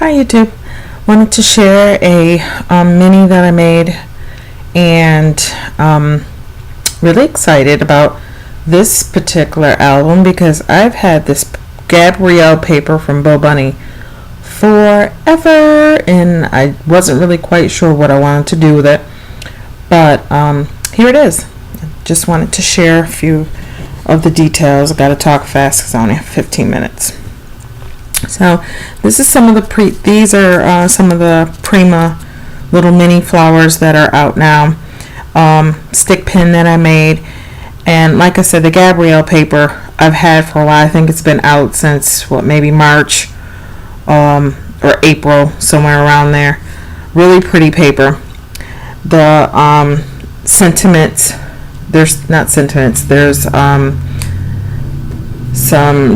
Hi YouTube. Wanted to share a mini that I made, and really excited about this particular album because I've had this Gabrielle paper from Bo Bunny forever, and I wasn't really quite sure what I wanted to do with it, but here it is. Just wanted to share a few of the details. I gotta talk fast because I only have 15 minutes. So this is some of the these are some of the Prima little mini flowers that are out now. Stick pin that I made, and like I said, the Gabrielle paper I've had for a while. I think it's been out since maybe March or April, somewhere around there. Really pretty paper. The sentiments, there's not sentiments, there's some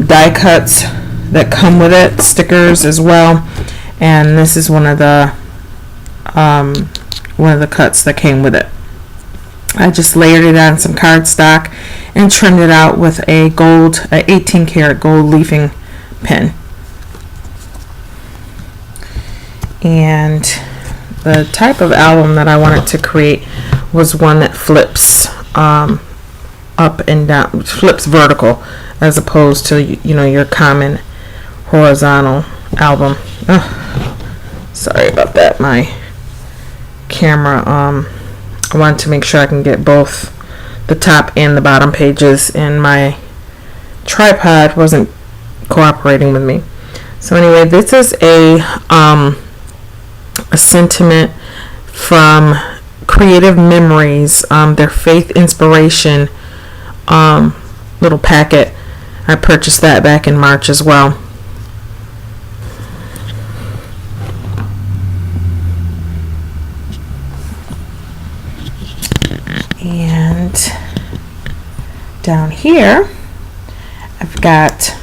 die cuts that come with it, stickers as well, and this is one of the cuts that came with it. I just layered it on some cardstock and trimmed it out with a 18 karat gold leafing pin. And the type of album that I wanted to create was one that flips up and down, flips vertical, as opposed to your common horizontal album. Sorry about that. My camera, I wanted to make sure I can get both the top and the bottom pages, and my tripod wasn't cooperating with me. So anyway, this is a sentiment from Creative Memories, their Faith Inspiration little packet. I purchased that back in March as well. And down here I've got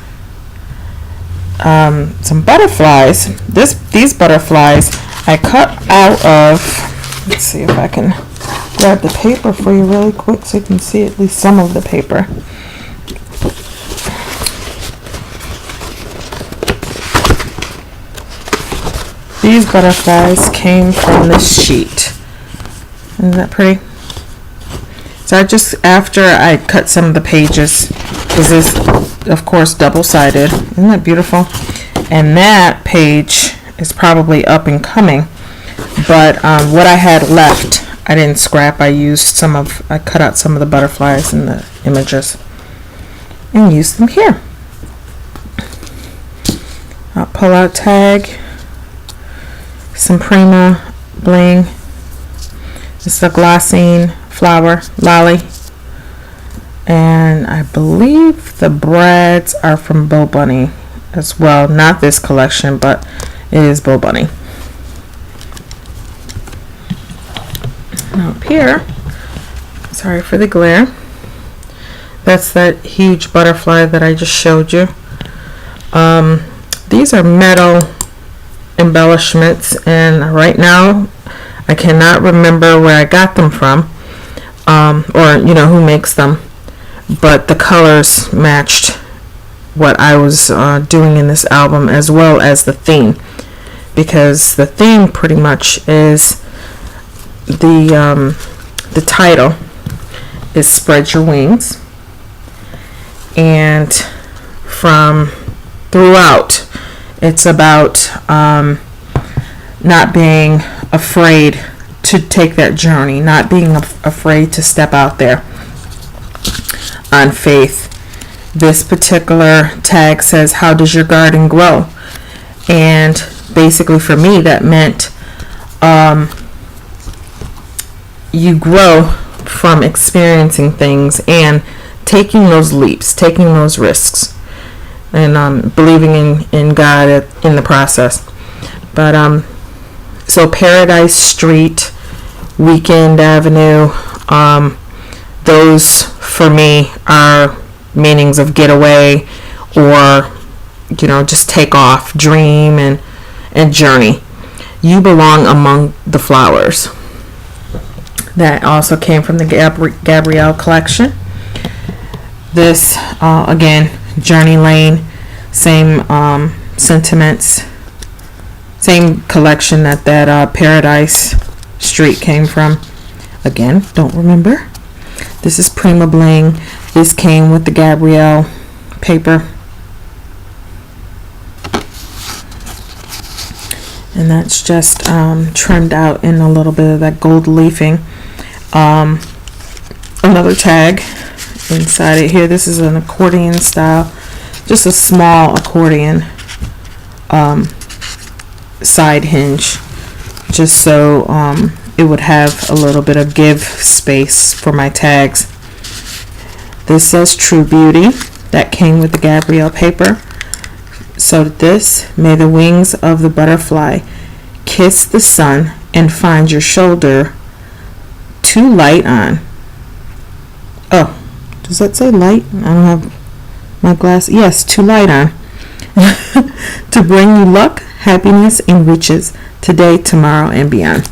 some butterflies. These butterflies I cut out of, let's see if I can grab the paper for you really quick so you can see at least some of the paper. These butterflies came from this sheet. Isn't that pretty? So I just, after I cut some of the pages, this is of course double-sided. Isn't that beautiful? And that page is probably up and coming, but what I had left I didn't scrap. I cut out some of the butterflies in the images and used them here. I'll pull out tag, some Prima bling. This is a glossine flower, lolly, and I believe the brads are from Bo Bunny as well. Not this collection, but it is Bo Bunny. Up here, sorry for the glare, that's that huge butterfly that I just showed you. These are metal embellishments, and right now I cannot remember where I got them from, or who makes them, but the colors matched what I was doing in this album, as well as the theme, because the theme pretty much is the title is Spread Your Wings, and from throughout it's about not being afraid to take that journey, not being afraid to step out there on faith. This particular tag says, how does your garden grow? And basically for me that meant you grow from experiencing things and taking those leaps, taking those risks, and believing in God in the process. But so Paradise Street, Weekend Avenue, those for me are meanings of get away, or just take off, dream, and journey. You belong among the flowers. That also came from the Gabrielle collection. This again, Journey Lane, same sentiments, Same collection that Paradise Street came from. Again, don't remember. This is Prima Bling. This came with the Gabrielle paper. And that's just trimmed out in a little bit of that gold leafing. Another tag inside it here. This is an accordion style, just a small accordion side hinge, just so it would have a little bit of give space for my tags. This says True Beauty. That came with the Gabrielle paper. So this, may the wings of the butterfly kiss the sun and find your shoulder too light on. Oh, does that say light? I don't have my glass. Yes, too light on. To bring you luck, happiness, and riches today, tomorrow, and beyond.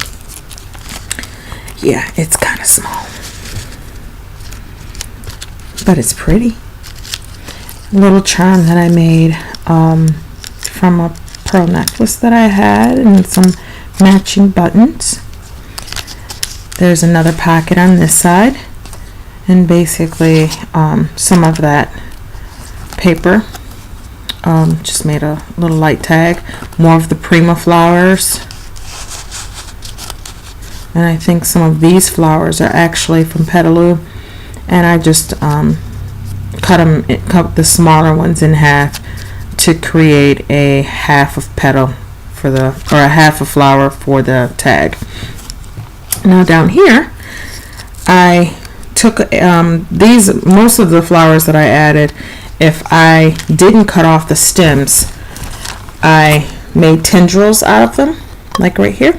Yeah, it's kind of small, but it's pretty. Little charm that I made from a pearl necklace that I had, and some matching buttons. There's another pocket on this side, and basically some of that paper. Just made a little light tag. More of the Prima flowers, and I think some of these flowers are actually from Petaloo, and I just cut the smaller ones in half to create a half of petal for the, or a half a flower for the tag. Now down here, I took these, most of the flowers that I added, if I didn't cut off the stems, I made tendrils out of them, like right here.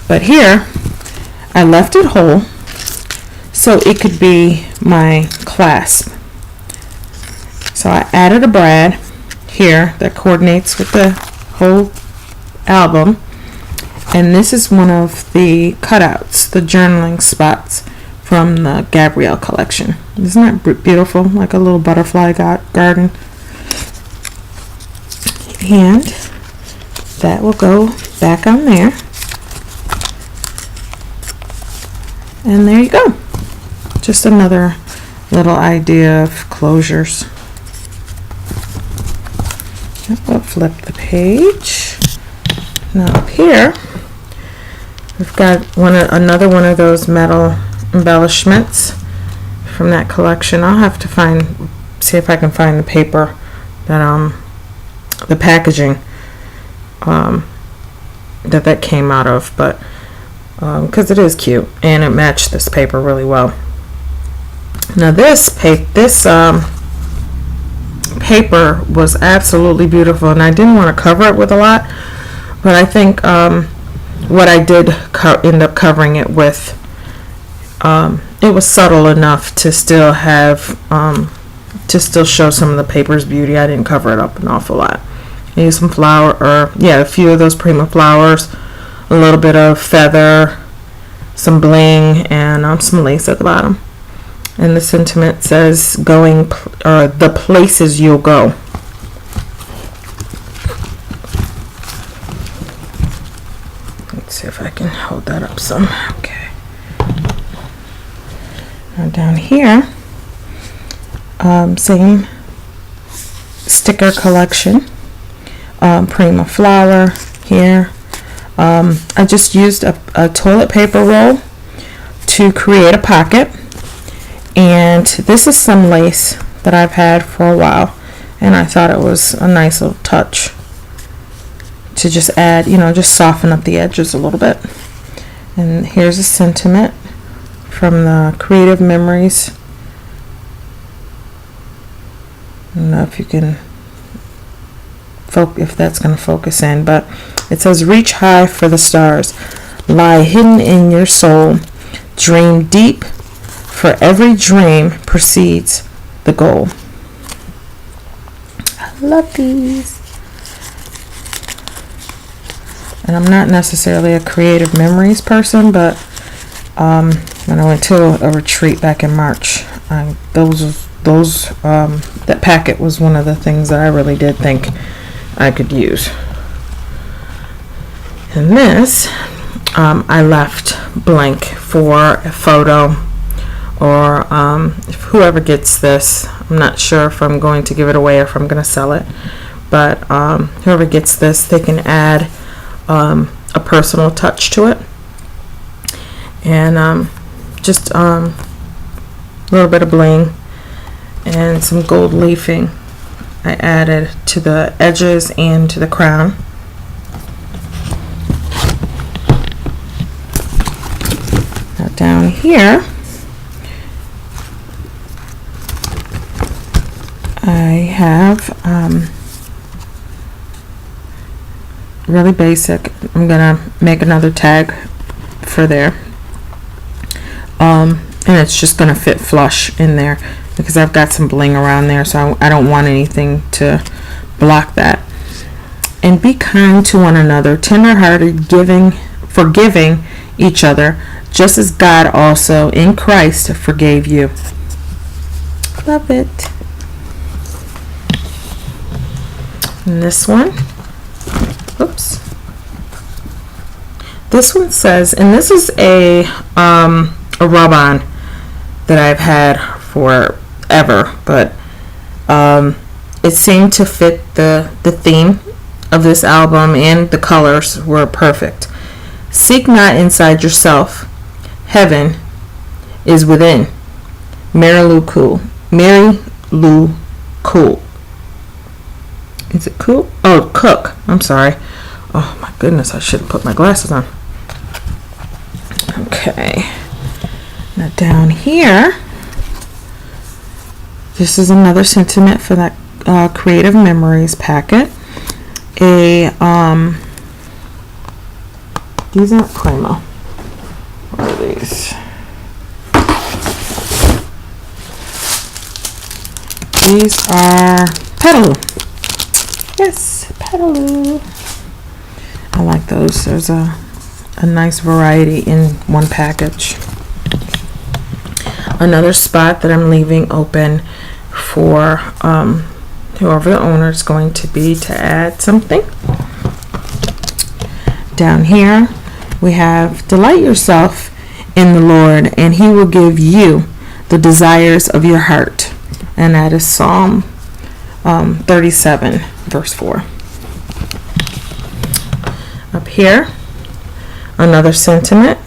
But here, I left it whole so it could be my clasp. So I added a brad here that coordinates with the whole album. And this is one of the cutouts, the journaling spots from the Gabrielle collection. Isn't that beautiful? Like a little butterfly garden. And that will go back on there. And there you go. Just another little idea of closures. I'll flip the page. Now up here, we've got another one of those metal embellishments from that collection. I'll have to see if I can find the paper that the packaging that came out of, but because it is cute and it matched this paper really well. Now this paper was absolutely beautiful, and I didn't want to cover it with a lot, but I think what I did end up covering it with, it was subtle enough to still have to still show some of the paper's beauty. I didn't cover it up an awful lot. I used some a few of those Prima flowers, a little bit of feather, some bling, and some lace at the bottom. And the sentiment says the places you'll go. Let's see if I can hold that up some. Okay. Now down here, same sticker collection. Prima flower here. I just used a toilet paper roll to create a pocket. And this is some lace that I've had for a while, and I thought it was a nice little touch to just add, just soften up the edges a little bit. And here's a sentiment from the Creative Memories. I don't know if you can if that's going to focus in, but it says, reach high for the stars, lie hidden in your soul, dream deep, for every dream precedes the goal. I love these. And I'm not necessarily a Creative Memories person, but when I went to a retreat back in March, that packet was one of the things that I really did think I could use. And this I left blank for a photo, or if whoever gets this, I'm not sure if I'm going to give it away or if I'm going to sell it, but whoever gets this, they can add a personal touch to it, and just a little bit of bling and some gold leafing I added to the edges and to the crown. Now down here I have really basic. I'm gonna make another tag for there, and it's just gonna fit flush in there because I've got some bling around there, so I don't want anything to block that. And be kind to one another, tender-hearted, forgiving each other, just as God also in Christ forgave you. Love it. And this one, oops. This one says, and this is a rub-on that I've had forever, but it seemed to fit the theme of this album, and the colors were perfect. Seek not inside yourself, heaven is within. Mary Lou Cool. Is it cool? Oh, Cook. I'm sorry. Oh my goodness, I should have put my glasses on. Okay. Now down here, this is another sentiment for that Creative Memories packet. These aren't Primo. What are these? These are Petaloo. Yes, Petaloo. I like those. There's a nice variety in one package. Another spot that I'm leaving open for whoever the owner is going to be to add something. Down here we have delight yourself in the Lord and he will give you the desires of your heart, and that is Psalm 37 verse 4. Up here, another sentiment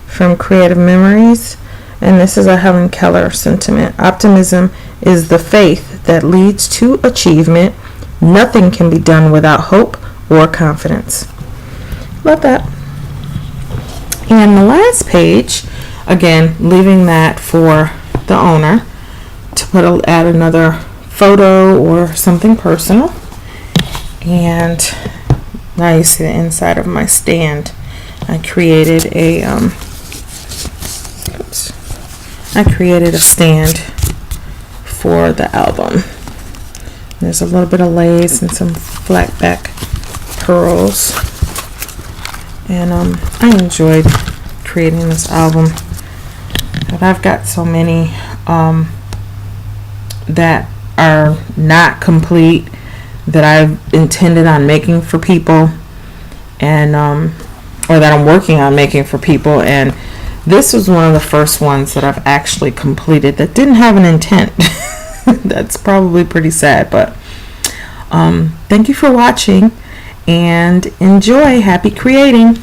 from Creative Memories, and this is a Helen Keller sentiment. Optimism is the faith that leads to achievement. Nothing can be done without hope or confidence. Love that. And the last page, again, leaving that for the owner to add another photo or something personal. And now you see the inside of my stand. I created a stand for the album. There's a little bit of lace and some flatback pearls, and I enjoyed creating this album. But I've got so many that are not complete that I've intended on making for people, and or that I'm working on making for people, and this was one of the first ones that I've actually completed that didn't have an intent. That's probably pretty sad, but thank you for watching and enjoy. Happy creating.